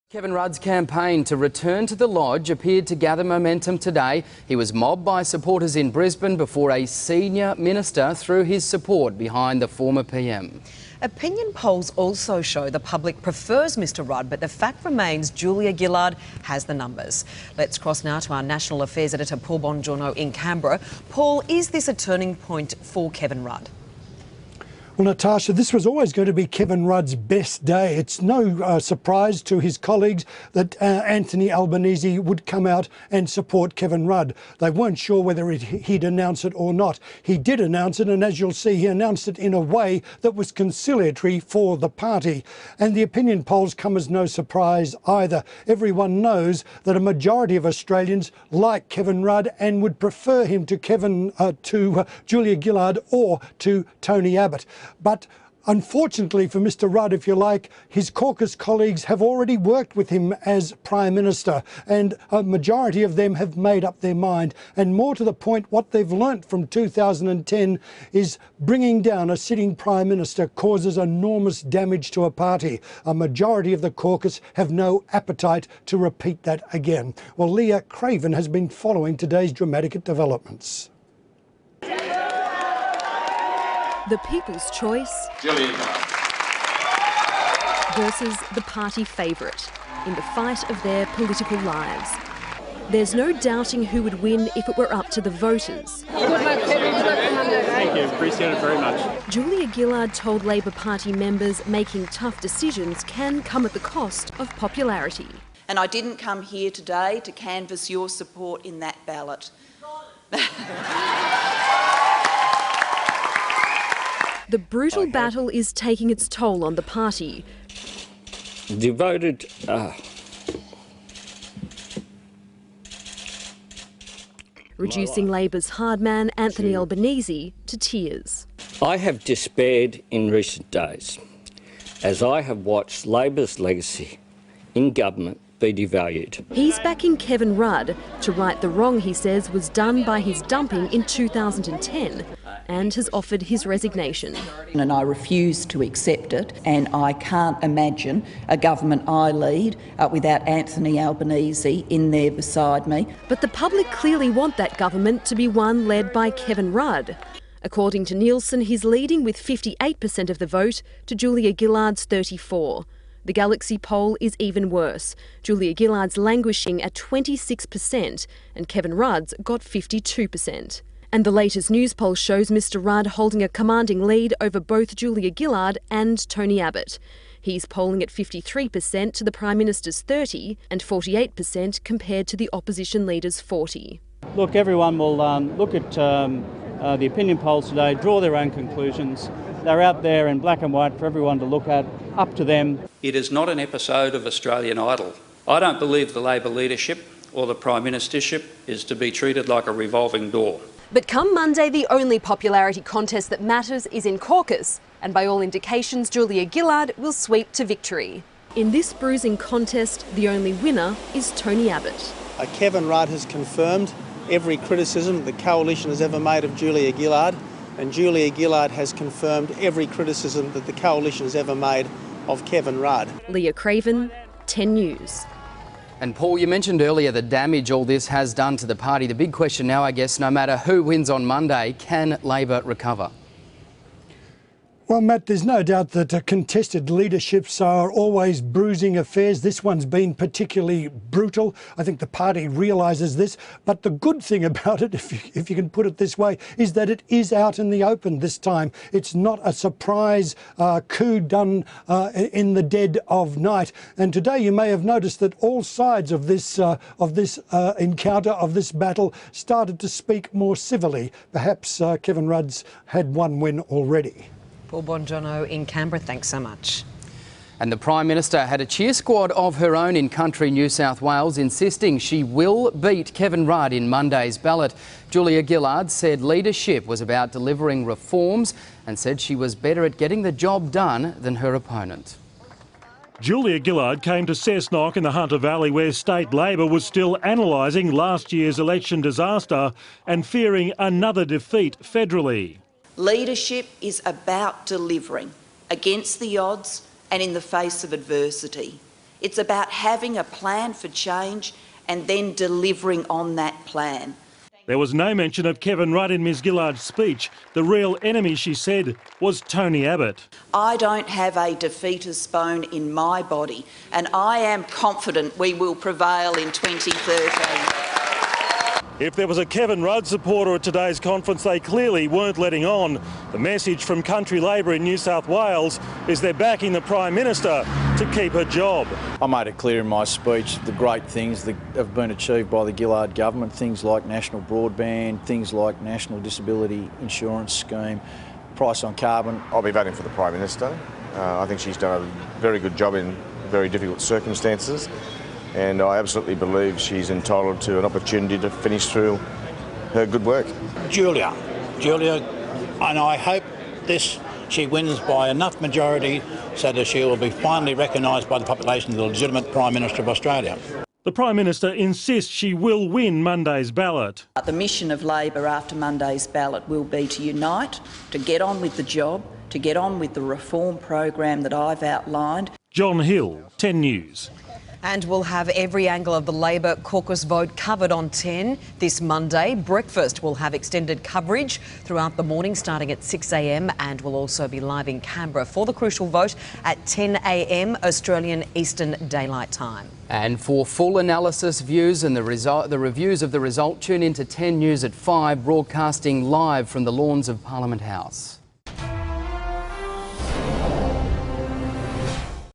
Kevin Rudd's campaign to return to the Lodge appeared to gather momentum today. He was mobbed by supporters in Brisbane before a senior minister threw his support behind the former PM. Opinion polls also show the public prefers Mr Rudd, but the fact remains Julia Gillard has the numbers. Let's cross now to our National Affairs editor Paul Bongiorno in Canberra. Paul, is this a turning point for Kevin Rudd? Well, Natasha, this was always going to be Kevin Rudd's best day. It's no surprise to his colleagues that Anthony Albanese would come out and support Kevin Rudd. They weren't sure whether he'd announce it or not. He did announce it, and as you'll see, he announced it in a way that was conciliatory for the party. And the opinion polls come as no surprise either. Everyone knows that a majority of Australians like Kevin Rudd and would prefer him to Julia Gillard or to Tony Abbott. But unfortunately for Mr Rudd, if you like, his caucus colleagues have already worked with him as Prime Minister, and a majority of them have made up their mind. And more to the point, what they've learnt from 2010 is bringing down a sitting Prime Minister causes enormous damage to a party. A majority of the caucus have no appetite to repeat that again. Well, Leah Craven has been following today's dramatic developments. The People's Choice versus the party favourite in the fight of their political lives. There's no doubting who would win if it were up to the voters. Thank you, appreciate it very much. Julia Gillard told Labor Party members making tough decisions can come at the cost of popularity. And I didn't come here today to canvass your support in that ballot. The brutal battle is taking its toll on the party. Devoted... reducing Labor's hard man Anthony Albanese to tears. I have despaired in recent days as I have watched Labor's legacy in government be devalued. He's backing Kevin Rudd to right the wrong he says was done by his dumping in 2010 and has offered his resignation. And I refuse to accept it, and I can't imagine a government I lead without Anthony Albanese in there beside me. But the public clearly want that government to be one led by Kevin Rudd. According to Nielsen, he's leading with 58% of the vote to Julia Gillard's 34%. The Galaxy poll is even worse. Julia Gillard's languishing at 26% and Kevin Rudd's got 52%. And the latest news poll shows Mr Rudd holding a commanding lead over both Julia Gillard and Tony Abbott. He's polling at 53% to the Prime Minister's 30% and 48% compared to the opposition leader's 40%. Look, everyone will look at the opinion polls today, draw their own conclusions. They're out there in black and white for everyone to look at, up to them. It is not an episode of Australian Idol. I don't believe the Labor leadership or the Prime Ministership is to be treated like a revolving door. But come Monday, the only popularity contest that matters is in caucus, and by all indications, Julia Gillard will sweep to victory. In this bruising contest, the only winner is Tony Abbott. Kevin Rudd has confirmed every criticism the coalition has ever made of Julia Gillard, and Julia Gillard has confirmed every criticism that the coalition has ever made of Kevin Rudd. Leah Craven, 10 News. And Paul, you mentioned earlier the damage all this has done to the party. The big question now, I guess, no matter who wins on Monday, can Labor recover? Well, Matt, there's no doubt that contested leaderships are always bruising affairs. This one's been particularly brutal. I think the party realises this. But the good thing about it, if you can put it this way, is that it is out in the open this time. It's not a surprise coup done in the dead of night. And today you may have noticed that all sides of this encounter, of this battle, started to speak more civilly. Perhaps Kevin Rudd's had one win already. Paul Bongiorno in Canberra, thanks so much. And the Prime Minister had a cheer squad of her own in country New South Wales, insisting she will beat Kevin Rudd in Monday's ballot. Julia Gillard said leadership was about delivering reforms and said she was better at getting the job done than her opponent. Julia Gillard came to Cessnock in the Hunter Valley, where state Labor was still analysing last year's election disaster and fearing another defeat federally. Leadership is about delivering against the odds and in the face of adversity. It's about having a plan for change and then delivering on that plan. There was no mention of Kevin Rudd in Ms Gillard's speech. The real enemy, she said, was Tony Abbott. I don't have a defeatist bone in my body, and I am confident we will prevail in 2013. If there was a Kevin Rudd supporter at today's conference, they clearly weren't letting on. The message from Country Labor in New South Wales is they're backing the Prime Minister to keep her job. I made it clear in my speech the great things that have been achieved by the Gillard government, things like national broadband, things like national disability insurance scheme, price on carbon. I'll be voting for the Prime Minister. I think she's done a very good job in very difficult circumstances. And I absolutely believe she's entitled to an opportunity to finish through her good work. Julia, and I hope she wins by enough majority so that she will be finally recognised by the population as the legitimate Prime Minister of Australia. The Prime Minister insists she will win Monday's ballot. The mission of Labor after Monday's ballot will be to unite, to get on with the job, to get on with the reform program that I've outlined. John Hill, 10 News. And we'll have every angle of the Labor caucus vote covered on 10 this Monday. Breakfast will have extended coverage throughout the morning starting at 6 a.m, and we'll also be live in Canberra for the crucial vote at 10 a.m. Australian Eastern Daylight Time. And for full analysis, views and the reviews of the result, tune in to 10 News at 5, broadcasting live from the lawns of Parliament House.